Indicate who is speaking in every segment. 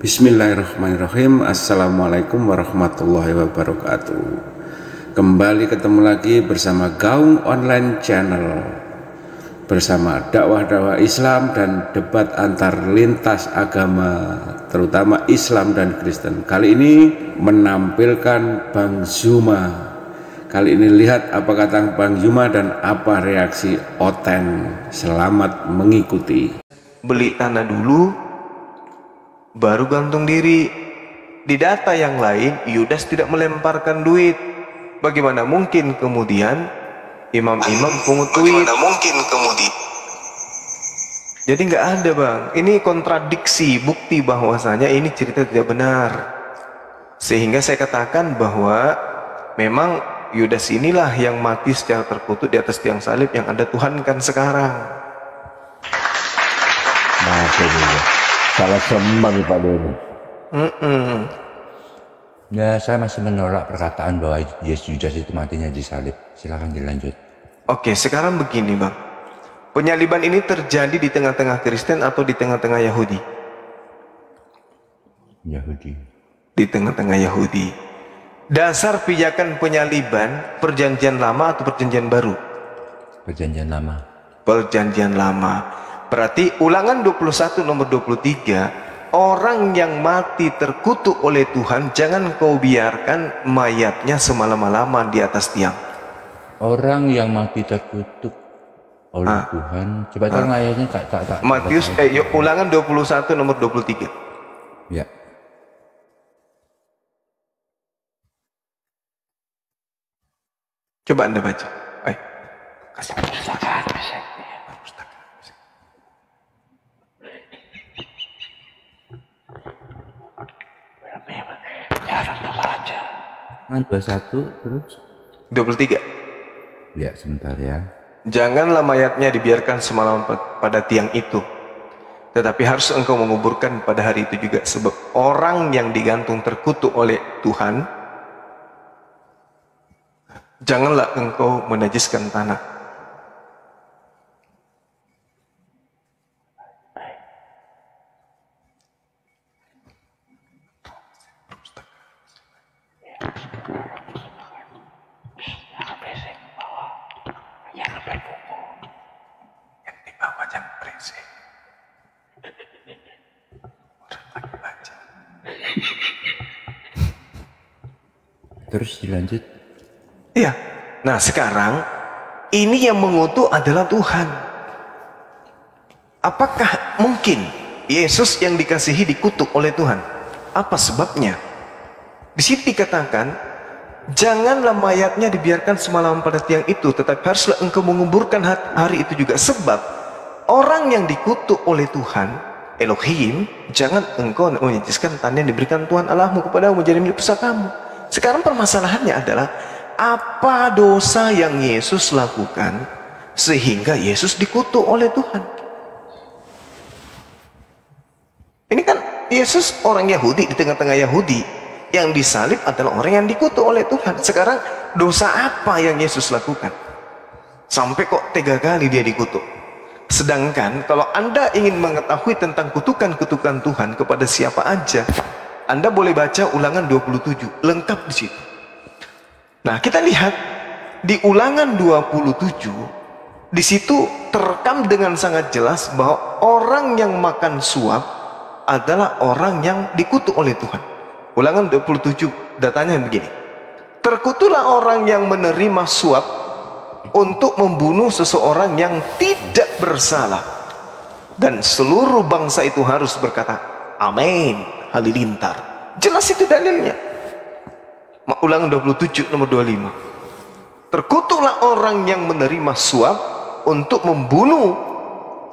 Speaker 1: Bismillahirrahmanirrahim. Assalamualaikum warahmatullahi wabarakatuh. Kembali ketemu lagi bersama Gaung Online Channel, bersama dakwah-dakwah Islam dan debat antar lintas agama, terutama Islam dan Kristen. Kali ini menampilkan Bang Zuma. Kali ini lihat apa kata Bang Zuma dan apa reaksi Oten. Selamat mengikuti.
Speaker 2: Beli tanah dulu, baru gantung diri. Di data yang lain, Yudas tidak melemparkan duit. Bagaimana mungkin kemudian imam-imam pungut duit? Jadi nggak ada, Bang. Ini kontradiksi, bukti bahwasanya ini cerita tidak benar. Sehingga saya katakan bahwa memang Yudas inilah yang mati secara terkutuk di atas tiang salib yang Anda tuhankan sekarang.
Speaker 3: Nah, ini salah sembang Pak Doni.
Speaker 4: Ya, saya masih menolak perkataan bahwa Yesus Yudas itu matinya disalib. Silakan dilanjut.
Speaker 2: Oke, sekarang begini, Bang. Penyaliban ini terjadi di tengah-tengah Kristen atau di tengah-tengah Yahudi?
Speaker 4: Yahudi.
Speaker 2: Di tengah-tengah Yahudi. Dasar pijakan penyaliban perjanjian lama atau perjanjian baru?
Speaker 4: Perjanjian lama.
Speaker 2: Perjanjian lama. Berarti Ulangan 21 nomor 23, orang yang mati terkutuk oleh Tuhan, jangan kau biarkan mayatnya semalam-malaman di atas tiang.
Speaker 4: Orang yang mati terkutuk oleh Tuhan. Coba tolong ayatnya tak.
Speaker 2: Matius Ulangan 21 nomor 23.
Speaker 4: Ya.
Speaker 2: Coba Anda baca. Ayo. Kasih pustakaan.
Speaker 4: Kan 21 terus
Speaker 2: 23.
Speaker 4: ya, sebentar ya.
Speaker 2: Janganlah mayatnya dibiarkan semalam pada tiang itu, tetapi harus engkau menguburkan pada hari itu juga, sebab orang yang digantung terkutuk oleh Tuhan. Janganlah engkau menajiskan tanah.
Speaker 4: Terus dilanjut.
Speaker 2: Iya. Nah, sekarang ini yang mengutuk adalah Tuhan. Apakah mungkin Yesus yang dikasihi dikutuk oleh Tuhan? Apa sebabnya? Di sini dikatakan, janganlah mayatnya dibiarkan semalam pada tiang itu, tetapi haruslah engkau menguburkan hari itu juga, sebab orang yang dikutuk oleh Tuhan Elohim, jangan engkau menajiskan tanah yang diberikan Tuhan Allahmu kepadamu menjadi milik pusakamu. Sekarang permasalahannya adalah, apa dosa yang Yesus lakukan sehingga Yesus dikutuk oleh Tuhan? Ini kan Yesus orang Yahudi, di tengah-tengah Yahudi. Yang disalib adalah orang yang dikutuk oleh Tuhan. Sekarang dosa apa yang Yesus lakukan sampai kok 3 kali dia dikutuk? Sedangkan kalau Anda ingin mengetahui tentang kutukan-kutukan Tuhan kepada siapa aja, Anda boleh baca Ulangan 27, lengkap di situ. Nah, kita lihat di Ulangan 27, di situ terekam dengan sangat jelas bahwa orang yang makan suap adalah orang yang dikutuk oleh Tuhan. Ulangan 27, datanya begini. Terkutuklah orang yang menerima suap untuk membunuh seseorang yang tidak bersalah, dan seluruh bangsa itu harus berkata, amin, halilintar. Jelas itu dalilnya. Ulangan 27 nomor 25. Terkutuklah orang yang menerima suap untuk membunuh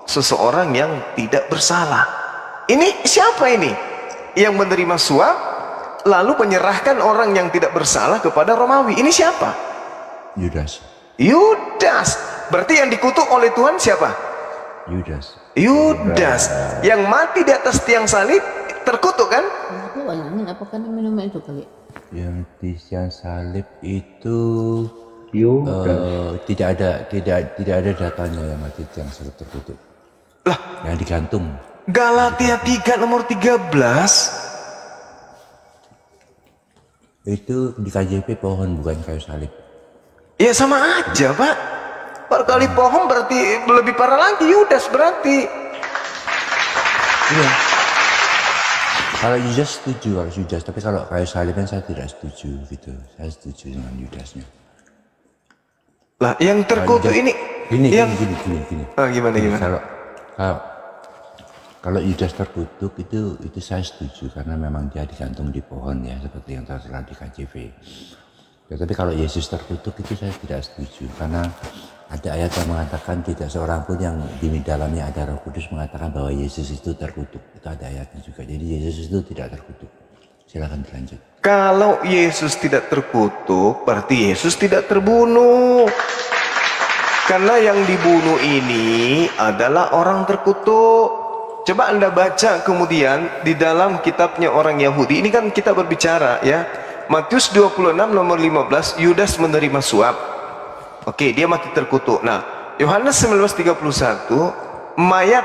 Speaker 2: seseorang yang tidak bersalah. Ini siapa ini yang menerima suap lalu menyerahkan orang yang tidak bersalah kepada Romawi? Ini siapa?
Speaker 4: Yudas.
Speaker 2: Yudas. Berarti yang dikutuk oleh Tuhan siapa? Yudas. Yang mati di atas tiang salib terkutuk kan?
Speaker 5: Itu bayangin apakah minum itu kali?
Speaker 4: Yang di tiang salib itu
Speaker 3: Yudas.
Speaker 4: tidak ada datanya yang mati tiang salib terkutuk.
Speaker 2: Lah,
Speaker 4: yang digantung.
Speaker 2: Galatia 3 nomor 13.
Speaker 4: Itu di KJP pohon bukan kayu salib.
Speaker 2: Ya sama aja Pak. Kali pohon berarti lebih parah lagi Yudas berarti.
Speaker 4: Iya. Kalau Yudas setuju, kalau Yudas, tapi kalau kayu salib kan saya tidak setuju gitu. Saya setuju dengan Yudasnya.
Speaker 2: Lah yang terkutuk ini
Speaker 4: Gini.
Speaker 2: Gimana?
Speaker 4: Kalau Yudas terkutuk itu saya setuju karena memang dia digantung di pohon ya seperti yang tertera di KJV. Ya, tapi kalau Yesus terkutuk itu saya tidak setuju karena ada ayat yang mengatakan tidak seorang pun yang di dalamnya ada Roh Kudus mengatakan bahwa Yesus itu terkutuk. Itu ada ayatnya juga. Jadi Yesus itu tidak terkutuk. Silakan dilanjut.
Speaker 2: Kalau Yesus tidak terkutuk, berarti Yesus tidak terbunuh. Karena yang dibunuh ini adalah orang terkutuk. Coba Anda baca kemudian di dalam kitabnya orang Yahudi. Ini kan kita berbicara ya. Matius 26 nomor 15, Yudas menerima suap. Oke, dia mati terkutuk. Nah, Yohanes 19:31, mayat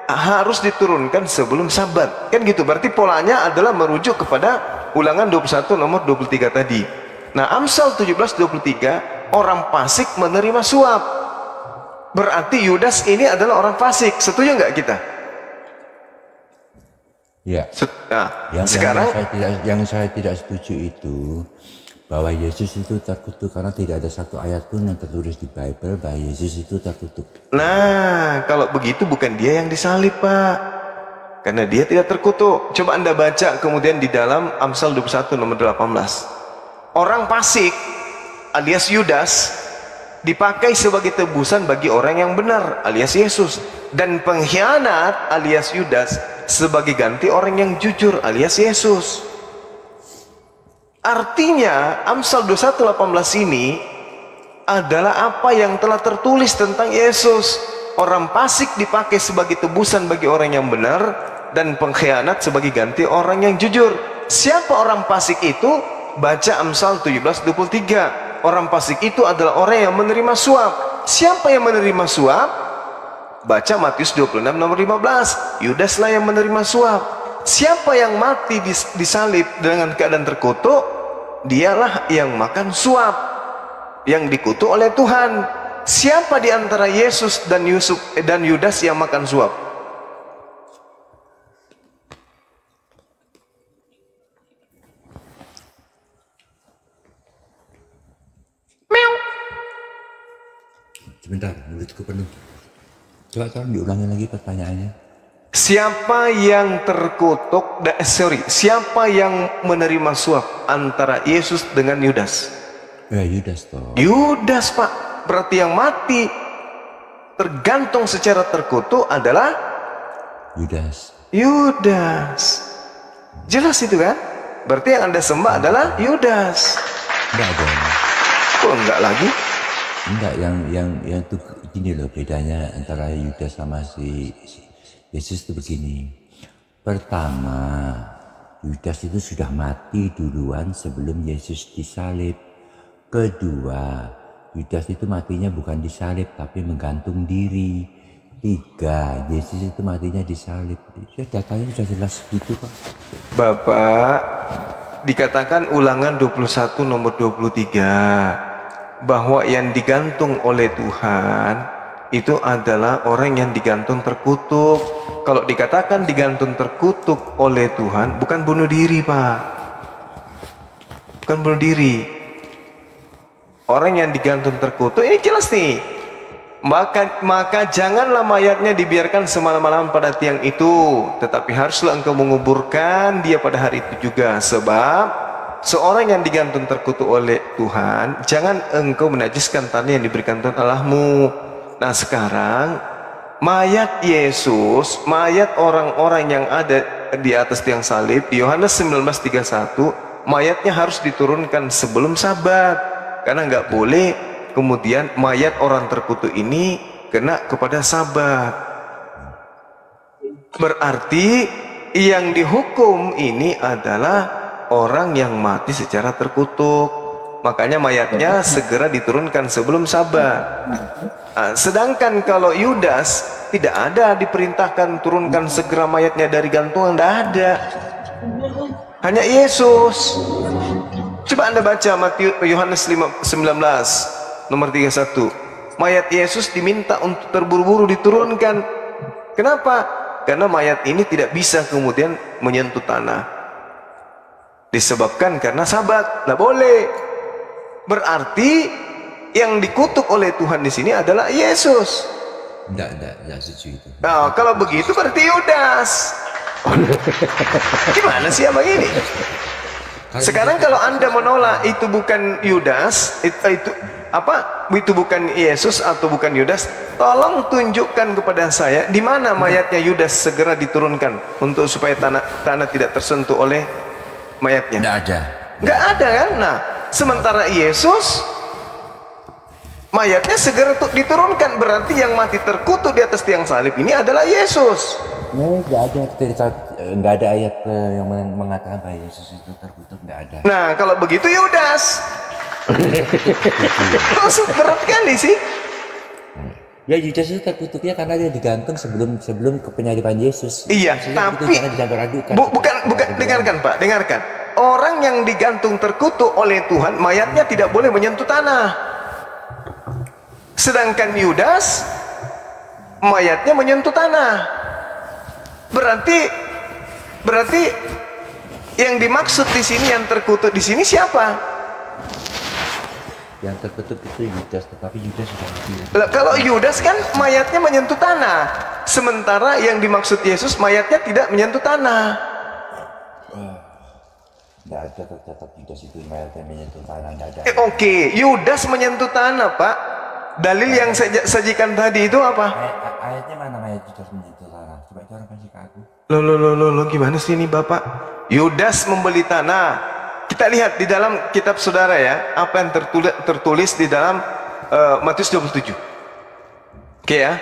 Speaker 2: harus diturunkan sebelum Sabat. Kan gitu. Berarti polanya adalah merujuk kepada Ulangan 21 nomor 23 tadi. Nah, Amsal 17:23, orang fasik menerima suap. Berarti Yudas ini adalah orang fasik. Setuju nggak kita?
Speaker 4: Ya.
Speaker 2: Nah,
Speaker 4: sekarang yang saya tidak setuju itu bahwa Yesus itu terkutuk karena tidak ada satu ayat pun yang tertulis di Bible bahwa Yesus itu terkutuk.
Speaker 2: Nah, kalau begitu bukan dia yang disalib, Pak. Karena dia tidak terkutuk. Coba Anda baca kemudian di dalam Amsal 21 nomor 18. Orang fasik alias Yudas dipakai sebagai tebusan bagi orang yang benar alias Yesus, dan pengkhianat alias Yudas sebagai ganti orang yang jujur alias Yesus. Artinya Amsal 21:18 ini adalah apa yang telah tertulis tentang Yesus. Orang fasik dipakai sebagai tebusan bagi orang yang benar, dan pengkhianat sebagai ganti orang yang jujur. Siapa orang fasik itu? Baca Amsal 17:23. Orang fasik itu adalah orang yang menerima suap. Siapa yang menerima suap? Baca Matius 26 nomor 15. Yudaslah yang menerima suap. Siapa yang mati disalib dengan keadaan terkutuk? Dialah yang makan suap, yang dikutuk oleh Tuhan. Siapa di antara Yesus dan Yudas yang makan suap?
Speaker 4: Sebentar, mulutku penuh. Coba tolong diulangi lagi pertanyaannya.
Speaker 2: Siapa yang terkutuk? Siapa yang menerima suap antara Yesus dengan Yudas?
Speaker 4: Ya Yudas toh.
Speaker 2: Yudas, Pak. Berarti yang mati tergantung secara terkutuk adalah
Speaker 4: Yudas.
Speaker 2: Jelas itu kan? Berarti yang Anda sembah adalah Yudas.
Speaker 4: Enggak dong.
Speaker 2: Kok enggak lagi?
Speaker 4: Enggak, yang itu gini loh bedanya antara Yudas sama si Yesus itu begini. Pertama, Yudas itu sudah mati duluan sebelum Yesus disalib. Kedua, Yudas itu matinya bukan disalib tapi menggantung diri. Tiga, Yesus itu matinya disalib. Ya, datanya sudah jelas gitu Pak.
Speaker 2: Bapak, dikatakan Ulangan 21 nomor 23 bahwa yang digantung oleh Tuhan itu adalah orang yang digantung terkutuk. Kalau dikatakan digantung terkutuk oleh Tuhan, bukan bunuh diri, Pak. Bukan bunuh diri. Orang yang digantung terkutuk, ini jelas nih. Maka janganlah mayatnya dibiarkan semalam-malam pada tiang itu, tetapi haruslah engkau menguburkan dia pada hari itu juga. Sebab seorang yang digantung terkutuk oleh Tuhan, jangan engkau menajiskan tanah yang diberikan Tuhan Allahmu. Nah sekarang mayat Yesus, mayat orang-orang yang ada di atas tiang salib, Yohanes 19:31, mayatnya harus diturunkan sebelum Sabat, karena nggak boleh kemudian mayat orang terkutuk ini kena kepada Sabat. Berarti yang dihukum ini adalah orang yang mati secara terkutuk. Makanya mayatnya segera diturunkan sebelum Sabat. Nah, sedangkan kalau Yudas tidak ada diperintahkan turunkan segera mayatnya dari gantungan, tidak ada. Hanya Yesus. Coba Anda baca Yohanes 19 nomor 31. Mayat Yesus diminta untuk terburu-buru diturunkan. Kenapa? Karena mayat ini tidak bisa kemudian menyentuh tanah. Disebabkan karena Sabat, tidak boleh. Berarti yang dikutuk oleh Tuhan di sini adalah Yesus.
Speaker 4: Enggak setuju itu.
Speaker 2: Nah, kalau begitu berarti Yudas. Gimana sih abang ini? Sekarang kalau Anda menolak itu bukan Yudas, itu bukan Yesus atau bukan Yudas, tolong tunjukkan kepada saya di mana mayatnya Yudas segera diturunkan untuk supaya tanah tidak tersentuh oleh mayatnya. Nggak ada kan? Nah, sementara Yesus mayatnya segera diturunkan, berarti yang mati terkutuk di atas tiang salib ini adalah Yesus.
Speaker 4: Nggak ada ayat yang mengatakan bahwa Yesus itu terkutuk, nggak ada.
Speaker 2: Nah, kalau begitu Yudas. Maksud berat kali sih.
Speaker 4: Ya Yudas itu terkutuknya karena dia digantung sebelum ke penyaliban Yesus.
Speaker 2: Iya, tapi bukan dengarkan Pak, dengarkan. Orang yang digantung terkutuk oleh Tuhan, mayatnya tidak boleh menyentuh tanah. Sedangkan Yudas mayatnya menyentuh tanah. Berarti yang dimaksud di sini, yang terkutuk di sini siapa?
Speaker 4: Yang terkutuk itu Yudas, tetapi Yudas sudah mati.
Speaker 2: Kalau Yudas kan mayatnya menyentuh tanah, sementara yang dimaksud Yesus mayatnya tidak menyentuh tanah.
Speaker 4: Nggak ada tercatat Yudas itu mayatnya menyentuh tanah, nggak ada.
Speaker 2: Oke, Yudas menyentuh tanah, Pak. Dalil yang saya sajikan tadi itu apa?
Speaker 4: Ayatnya mana mayat Yudas menyentuh tanah? Coba itu orang kasih ke aku.
Speaker 2: Loh, gimana sih ini Bapak? Yudas membeli tanah. Kita lihat di dalam kitab saudara ya, apa yang tertulis di dalam Matius 27. Oke ya.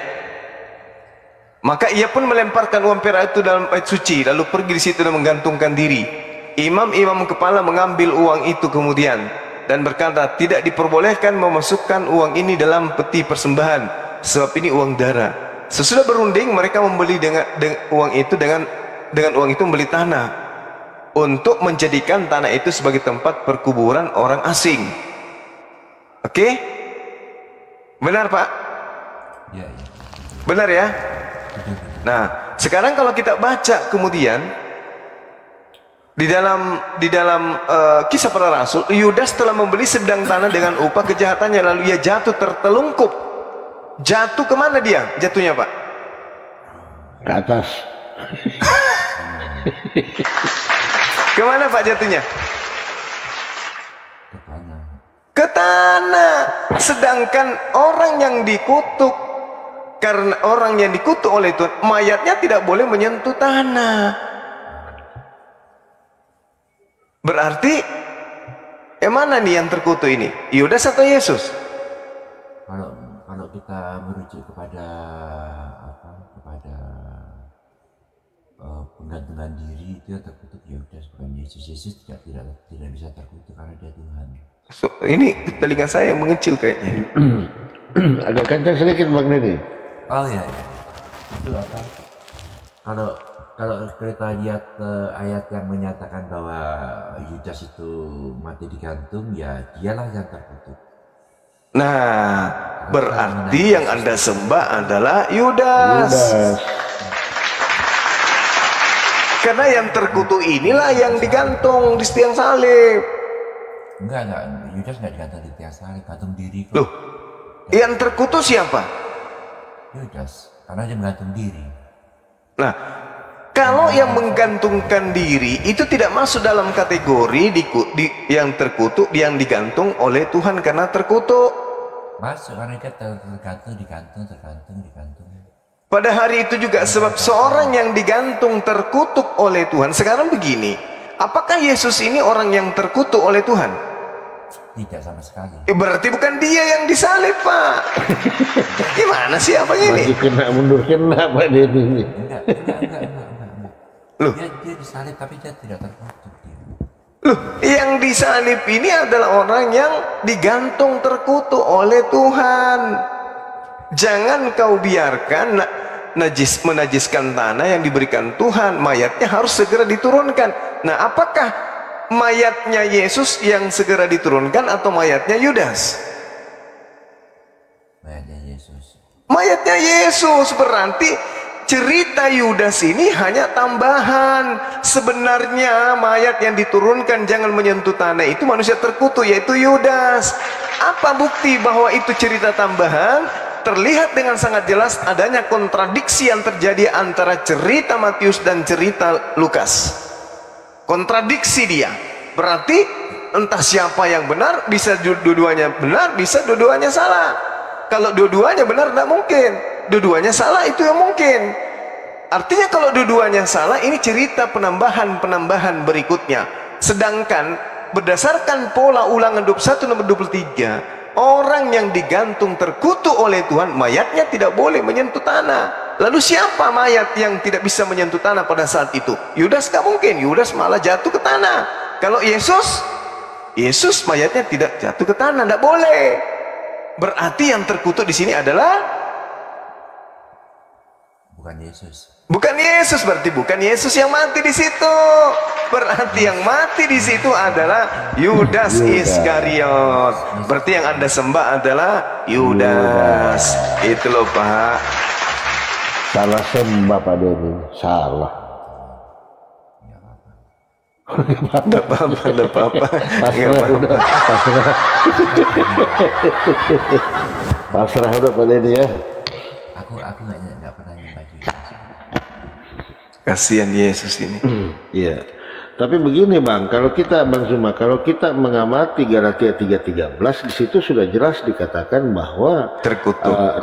Speaker 2: Maka ia pun melemparkan uang perak itu dalam bait suci, lalu pergi di situ dan menggantungkan diri. Imam-imam kepala mengambil uang itu kemudian dan berkata, tidak diperbolehkan memasukkan uang ini dalam peti persembahan, sebab ini uang darah. Sesudah berunding, mereka membeli dengan uang itu dengan uang itu membeli tanah untuk menjadikan tanah itu sebagai tempat perkuburan orang asing. Oke? Benar Pak?
Speaker 4: Ya.
Speaker 2: Benar ya? Nah, sekarang kalau kita baca kemudian di dalam kisah para rasul, Yudas telah membeli sebidang tanah dengan upah kejahatannya, lalu ia jatuh tertelungkup. Jatuh kemana dia? Jatuhnya Pak?
Speaker 3: Ke atas.
Speaker 2: Kemana Pak jatuhnya?
Speaker 4: Ke tanah.
Speaker 2: Ke tanah. Sedangkan orang yang dikutuk, karena orang yang dikutuk oleh Tuhan, mayatnya tidak boleh menyentuh tanah. Berarti yang mana nih yang terkutuk ini? Yudas atau Yesus?
Speaker 4: Kalau kita merujuk kepada penggantungan diri, itu yang terkutuk Yudas, bukan Yesus. Yesus tidak bisa terkutuk karena dia Tuhan.
Speaker 2: So, ini telinga saya yang mengecil kayaknya.
Speaker 3: Agak kencang sedikit Bang Nedi.
Speaker 4: Oh ya. Itu apa? Kalau kita lihat ayat yang menyatakan bahwa Yudas itu mati digantung, ya dialah yang terkutuk.
Speaker 2: Nah, berarti yang Anda sembah adalah Yudas. Karena yang terkutuk inilah yang digantung di tiang salib.
Speaker 4: Enggak, Yudas nggak digantung di tiang salib, gantung diri kok.
Speaker 2: Loh, yang terkutuk siapa?
Speaker 4: Yudas, karena dia menggantung diri.
Speaker 2: Nah, kalau yang menggantungkan diri itu tidak masuk dalam kategori yang terkutuk, yang digantung oleh Tuhan karena terkutuk.
Speaker 4: Masuk karena dia tergantung.
Speaker 2: Pada hari itu juga, sebab seorang yang digantung terkutuk oleh Tuhan. Sekarang begini, apakah Yesus ini orang yang terkutuk oleh Tuhan?
Speaker 4: Tidak sama sekali.
Speaker 2: Berarti bukan dia yang disalib Pak. Gimana sih abang ini?
Speaker 3: Maju kena mundur kena Pak Nedi ini.
Speaker 4: Enggak.
Speaker 2: Loh.
Speaker 4: Dia disalib tapi dia tidak terkutuk.
Speaker 2: Loh, yang disalib ini adalah orang yang digantung terkutuk oleh Tuhan. Jangan kau biarkan menajiskan tanah yang diberikan Tuhan, mayatnya harus segera diturunkan. Nah, apakah mayatnya Yesus yang segera diturunkan atau mayatnya Yudas?
Speaker 4: Mayatnya Yesus.
Speaker 2: Mayatnya Yesus. Berarti cerita Yudas ini hanya tambahan. Sebenarnya mayat yang diturunkan jangan menyentuh tanah itu manusia terkutuk, yaitu Yudas. Apa bukti bahwa itu cerita tambahan? Terlihat dengan sangat jelas adanya kontradiksi yang terjadi antara cerita Matius dan cerita Lukas. Kontradiksi dia. Berarti entah siapa yang benar, bisa dua-duanya benar, bisa dua-duanya salah. Kalau dua-duanya benar tidak mungkin, dua-duanya salah itu yang mungkin. Artinya kalau dua-duanya salah, ini cerita penambahan berikutnya. Sedangkan berdasarkan pola Ulangan 21 nomor 23, orang yang digantung terkutuk oleh Tuhan, mayatnya tidak boleh menyentuh tanah. Lalu siapa mayat yang tidak bisa menyentuh tanah pada saat itu? Yudas gak mungkin, Yudas malah jatuh ke tanah. Kalau Yesus mayatnya tidak jatuh ke tanah, tidak boleh. Berarti yang terkutuk di sini adalah
Speaker 4: bukan Yesus.
Speaker 2: Bukan Yesus, berarti bukan Yesus yang mati di situ. Berarti yang mati di situ adalah Yudas Iskariot. Berarti yang Anda sembah adalah Yudas. Itu loh, Pak.
Speaker 3: Salah sembah Pak Denny, salah.
Speaker 2: Tidak apa-apa, tidak apa-apa.
Speaker 3: Pasrah udah Pak Denny ya.
Speaker 4: Aku nggak pernah nyembah Yesus.
Speaker 2: Kasihan Yesus ini.
Speaker 3: Iya. Tapi begini Bang, kalau kita Bang Zuma, kalau kita mengamati Galatia 3:13, di situ sudah jelas dikatakan bahwa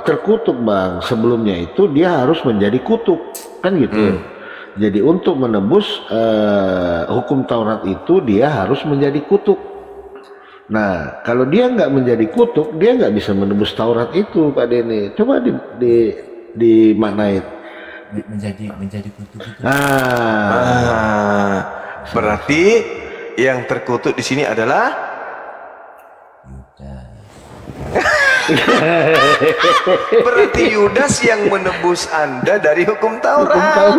Speaker 3: terkutuk Bang. Sebelumnya itu dia harus menjadi kutuk, kan gitu. Jadi untuk menebus hukum Taurat itu dia harus menjadi kutuk. Nah, kalau dia nggak menjadi kutuk, dia nggak bisa menebus Taurat itu, Pak Denny. Coba dimaknain.
Speaker 4: Menjadi kutuk itu.
Speaker 2: Berarti yang terkutuk di sini adalah
Speaker 4: Yudas.
Speaker 2: berarti Yudas yang menebus Anda dari hukum Taurat.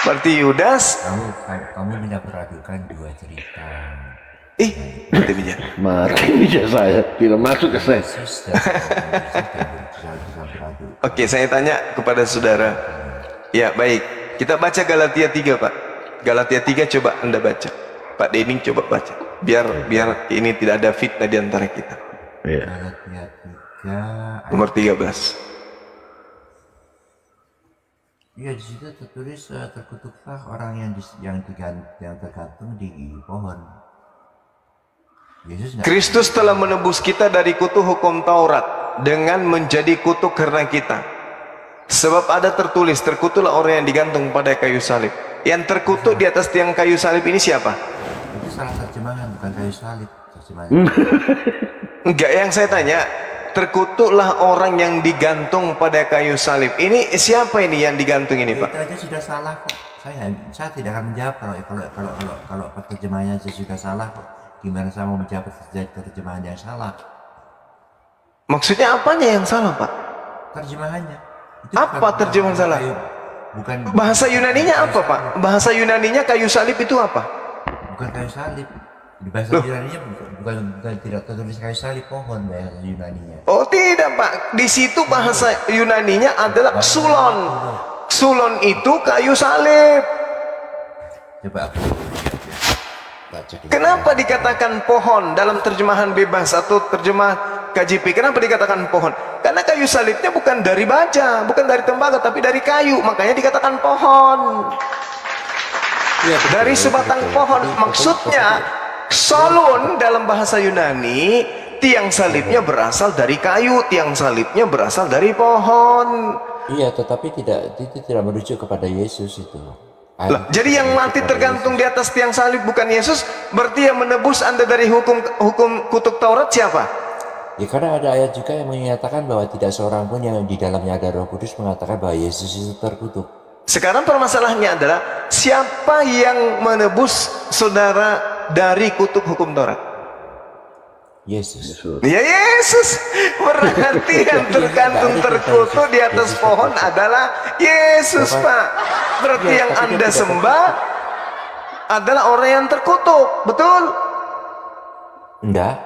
Speaker 2: Berarti Yudas.
Speaker 4: Kamu mendapatkan dua cerita.
Speaker 2: Mati bija.
Speaker 3: Mati bija saya, tidak masuk ke saya.
Speaker 2: Oke, saya tanya kepada saudara. Ya, baik. Kita baca Galatia 3, Pak. Galatia 3 coba Anda baca. Pak Dening coba baca. Biar ini tidak ada fitnah di antara kita.
Speaker 3: Iya.
Speaker 4: Galatia 3
Speaker 2: nomor 13.
Speaker 4: Iya, di situ tertulis terkutuklah orang yang tergantung di pohon.
Speaker 2: Kristus telah menebus kita dari kutuk hukum Taurat dengan menjadi kutuk karena kita. Sebab ada tertulis, terkutuklah orang yang digantung pada kayu salib. Yang terkutuk di atas tiang kayu salib ini siapa?
Speaker 4: Itu salah terjemahan, bukan kayu salib terjemahannya.
Speaker 2: Enggak, yang saya tanya, terkutuklah orang yang digantung pada kayu salib. Ini siapa ini yang digantung ini, Pak?
Speaker 4: Itu aja sudah salah kok. Saya tidak akan menjawab kalau terjemahannya sudah salah kok. Gimana saya mau menjawab terjemahan yang salah?
Speaker 2: Maksudnya apanya yang salah, Pak?
Speaker 4: Terjemahannya. Itu
Speaker 2: apa terjemahan salah?
Speaker 4: Bukan.
Speaker 2: Bahasa Yunaninya apa, Pak? Bahasa Yunaninya kayu salib itu apa?
Speaker 4: Bukan kayu salib. Di bahasa Yunaninya bukan tidak tertulis kayu salib, pohon bahasa Yunaninya.
Speaker 2: Oh tidak, Pak. Di situ bahasa Yunaninya adalah sulon. Sulon itu kayu salib.
Speaker 4: Coba aku baca.
Speaker 2: Kenapa dikatakan pohon dalam terjemahan bebas atau terjemah KJP? Kenapa dikatakan pohon? Karena kayu salibnya bukan dari baja, bukan dari tembaga, tapi dari kayu. Makanya dikatakan pohon. Dari sebatang pohon. Maksudnya solon dalam bahasa Yunani, tiang salibnya berasal dari kayu, tiang salibnya berasal dari pohon.
Speaker 4: Iya, tetapi itu tidak merujuk kepada Yesus itu.
Speaker 2: Lah, jadi yang mati tergantung di atas tiang salib bukan Yesus, berarti yang menebus Anda dari hukum kutuk Taurat siapa?
Speaker 4: Ya, karena ada ayat juga yang menyatakan bahwa tidak seorang pun yang di dalamnya ada Roh Kudus mengatakan bahwa Yesus itu terkutuk.
Speaker 2: Sekarang permasalahannya adalah siapa yang menebus saudara dari kutuk hukum Taurat?
Speaker 4: Yesus.
Speaker 2: Ya Yesus. Berarti yang tergantung terkutuk di atas pohon adalah Yesus, Pak. Berarti yang Anda sembah adalah orang yang terkutuk, betul?
Speaker 4: Enggak.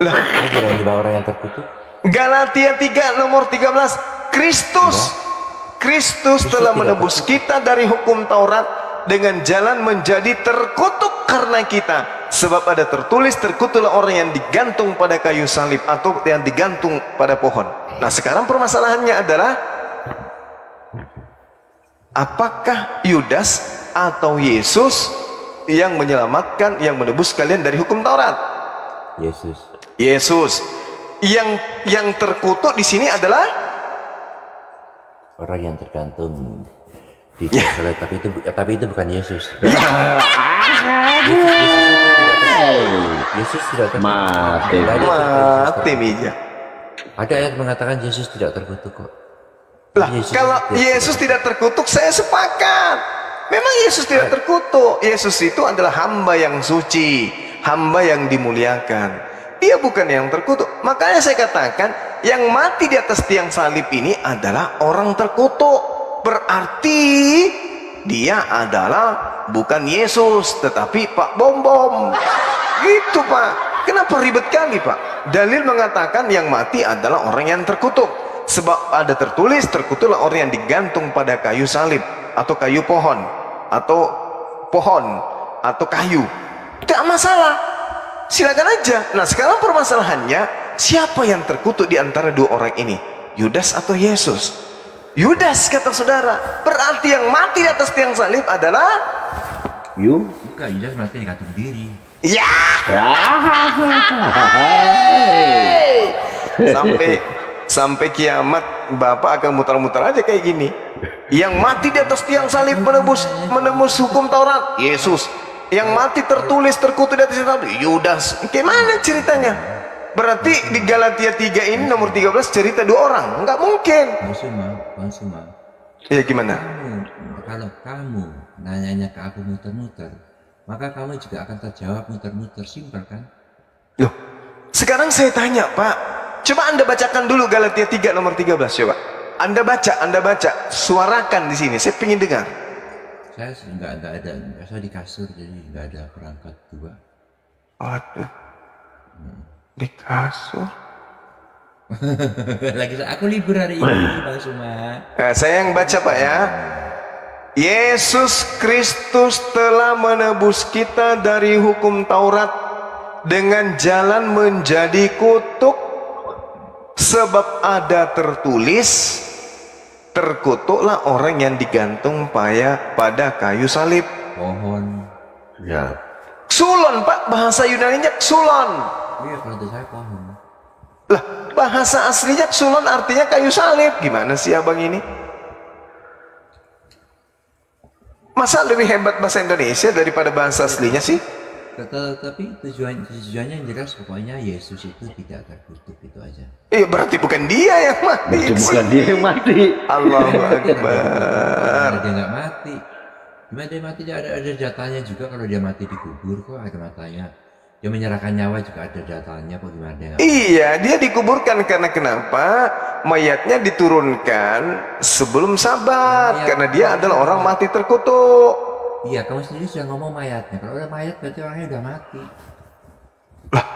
Speaker 4: Lah, yang dibawa orang yang terkutuk.
Speaker 2: Galatia 3 nomor 13. Kristus telah menebus kita dari hukum Taurat dengan jalan menjadi terkutuk karena kita. Sebab ada tertulis, terkutuklah orang yang digantung pada kayu salib atau yang digantung pada pohon. Nah, sekarang permasalahannya adalah apakah Yudas atau Yesus yang menyelamatkan, yang menebus kalian dari hukum Taurat? Yesus. Yang terkutuk di sini adalah
Speaker 4: orang yang tergantung di salib, tapi itu bukan Yesus. Yesus tidak terkutuk.
Speaker 2: Mati Mija.
Speaker 4: Ada ayat mengatakan Yesus tidak terkutuk kok.
Speaker 2: Lah, kalau Yesus tidak terkutuk, saya sepakat. Memang Yesus tidak terkutuk. Yesus itu adalah hamba yang suci, hamba yang dimuliakan. Dia bukan yang terkutuk. Makanya saya katakan, yang mati di atas tiang salib ini adalah orang terkutuk. Berarti dia adalah bukan Yesus, tetapi Pak Bom-Bom. Gitu, Pak. Kenapa ribet kali, Pak? Dalil mengatakan yang mati adalah orang yang terkutuk. Sebab ada tertulis, terkutuklah orang yang digantung pada kayu salib, atau kayu pohon, atau kayu. Tidak masalah, silakan aja. Nah, sekarang permasalahannya, siapa yang terkutuk di antara dua orang ini? Yudas atau Yesus? Yudas, kata saudara. Berarti yang mati di atas tiang salib adalah
Speaker 4: bukan Yudas, mati gantung diri.
Speaker 2: Ya. Sampai kiamat Bapak akan muter-muter aja kayak gini. Yang mati di atas tiang salib menembus hukum Taurat, Yesus. Yang mati tertulis terkutuk di atas tiang salib, Yudas. Gimana ceritanya? Berarti di Galatia 3 ini nomor 13 cerita dua orang. Enggak mungkin.
Speaker 4: Maksuma.
Speaker 2: Ya gimana?
Speaker 4: Kalau kamu nanyanya ke aku muter-muter, maka kamu juga akan terjawab muter-muter. Simpel kan?
Speaker 2: Loh, sekarang saya tanya, Pak. Coba Anda bacakan dulu Galatia 3 nomor 13, coba. Anda baca, suarakan di sini. Saya ingin dengar.
Speaker 4: Saya enggak ada, saya di kasur, jadi enggak ada perangkat dua.
Speaker 2: Aduh. Di kasur.
Speaker 4: Lagi aku libur hari ini, Bang Suma.
Speaker 2: Saya yang baca, Pak, ya. Yesus Kristus telah menebus kita dari hukum Taurat dengan jalan menjadi kutuk, sebab ada tertulis, terkutuklah orang yang digantung pada kayu salib.
Speaker 4: Pohon.
Speaker 3: Ya.
Speaker 2: Sulon, Pak, bahasa Yunaninya sulon.
Speaker 4: Iya, kalau itu saya pohon.
Speaker 2: Lah, bahasa aslinya sulon artinya kayu salib. Gimana sih abang ini? Masa lebih hebat bahasa Indonesia daripada bahasa aslinya sih?
Speaker 4: Tapi tujuannya yang jelas, pokoknya Yesus itu tidak terkutuk, itu aja.
Speaker 2: Berarti bukan dia yang mati.
Speaker 3: Bukan dia yang mati.
Speaker 2: Allahu Akbar.
Speaker 4: Dia nggak mati. Gimana dia mati? Dia ada datanya juga. Kalau dia mati dikubur kok ada matanya. Dia menyerahkan nyawa juga ada datanya kok. Gimana dia?
Speaker 2: Iya, dia dikuburkan karena kenapa? Mayatnya diturunkan sebelum sabat, karena dia adalah orang mati terkutuk.
Speaker 4: Iya, kamu sendiri sudah ngomong mayatnya. Kalau udah mayat berarti orangnya udah mati.
Speaker 2: Lah,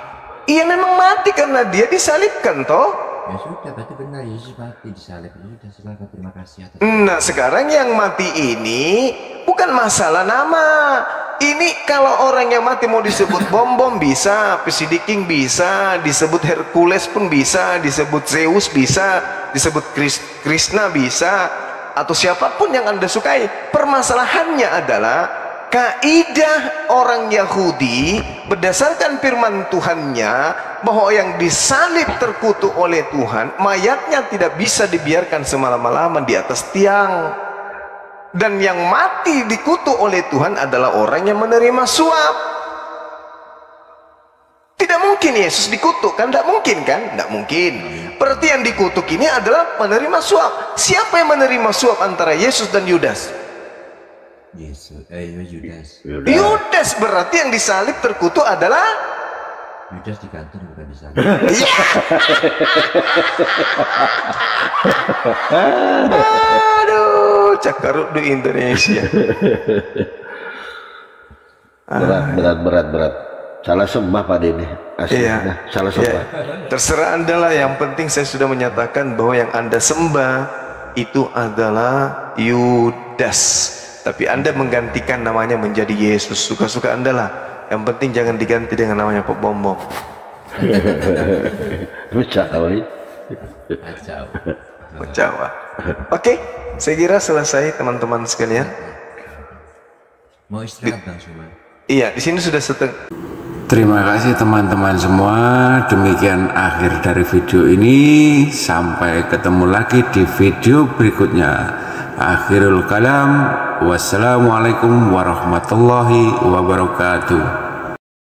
Speaker 2: iya memang mati karena dia disalibkan toh.
Speaker 4: Ya sudah, berarti benar Yesus mati disalib. Ya sudah, silakan, terima kasih atas.
Speaker 2: Nah, sekarang yang mati ini bukan masalah nama. Ini kalau orang yang mati mau disebut Bom-Bom bisa, Pisidiking bisa, disebut Hercules pun bisa, disebut Zeus bisa, disebut Krishna bisa, atau siapapun yang Anda sukai. Permasalahannya adalah kaidah orang Yahudi berdasarkan firman Tuhannya bahwa yang disalib terkutuk oleh Tuhan, mayatnya tidak bisa dibiarkan semalam-malaman di atas tiang. Dan yang mati dikutuk oleh Tuhan adalah orang yang menerima suap. Tidak mungkin Yesus dikutuk kan? Tidak mungkin kan? Tidak mungkin. Berarti yang dikutuk ini adalah menerima suap. Siapa yang menerima suap antara Yesus dan Yudas?
Speaker 4: Yudas.
Speaker 2: Yudas. Berarti yang disalib terkutuk adalah
Speaker 4: Yudas di kantor bukan di sana.
Speaker 2: Aduh, cakaruk di Indonesia.
Speaker 3: Berat. Salah sembah Pak Deni.
Speaker 2: Iya.
Speaker 3: Salah sembah.
Speaker 2: Terserah Anda lah, yang penting saya sudah menyatakan bahwa yang Anda sembah itu adalah Yudas. Tapi Anda menggantikan namanya menjadi Yesus. Suka-suka Anda lah. Yang penting jangan diganti dengan namanya Pak Bom. Mencawa. Oke, saya kira selesai teman-teman sekalian.
Speaker 4: Mau istirahat Bang Suman?
Speaker 2: Iya, di sini sudah setengah.
Speaker 1: Terima kasih teman-teman semua. Demikian akhir dari video ini. Sampai ketemu lagi di video berikutnya. Akhirul kalam. Wassalamualaikum warahmatullahi wabarakatuh.